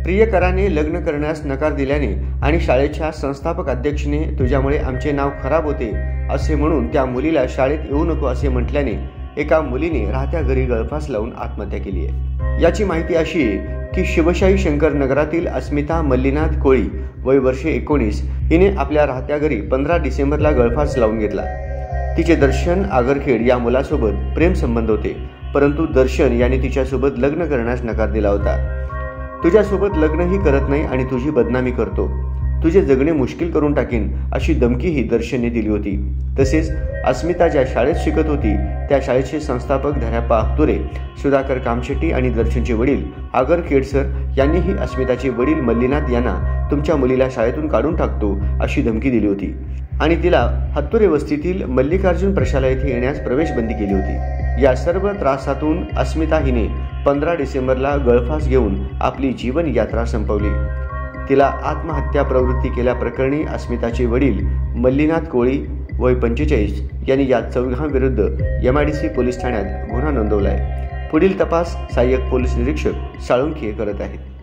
प्रियकराने लग्न करण्यास नकार दिल्याने आणि शाळेच्या संस्थापक अध्यक्षने तुझ्यामुळे आमचे नाव खराब होते असे म्हणून त्या मुलीला शाळेत येऊ नको असे म्हटल्याने एका मुलीने राहत्या घरी गळफास लावून आत्महत्या केली आहे। याची माहिती अशी आहे की शिवशाही शंकर नगरातील अस्मिता मल्लीनाथ कोळी वय वर्षे 19 हिने आपल्या राहत्या घरी 15 डिसेंबरला गळफास लावून घेतला। तिचे दर्शन आगरखेड या मुलासोबत प्रेम संबंध होते, परंतु दर्शन याने तिच्यासोबत लग्न करण्यास नकार दिला होता। तुझ्यासोबत लग्नही करत नाही आणि तुझी बदनामी करतो, तुझे जगणे मुश्किल करून टाकीन अशी धमकीही दर्शनने दिली होती। तसेच अस्मिता ज्या शाळेत शिकत होती त्या शाळेचे संस्थापक धऱ्याप्पा हत्तुरे, सुधाकर कामशेट्टी आणि दर्शनचे वडील आगर खेडसर यांनीही अस्मिताचे वडील मल्लीनाथ यांना तुमच्या मुलीला शाळेतून काढून टाकतो अशी धमकी दिली होती आणि तिला हत्तुरे वस्तीतील मल्लिकार्जुन प्रशाला येथे येण्यास प्रवेश बंदी केली होती। या सर्व त्रासातून अस्मिता हिने 15 डिसेंबरला गळफास घेऊन आपली जीवन यात्रा संपवली। तिला आत्महत्या प्रवृत्ती केल्याप्रकरणी अस्मिताचे वडील मल्लीनाथ कोळी वय 45 यांनी या चौघांविरुद्ध MIDC पोलीस ठाण्यात गुन्हा नोंदवलाय। पुढील तपास सहाय्यक पोलीस निरीक्षक साळुंखे करत आहेत।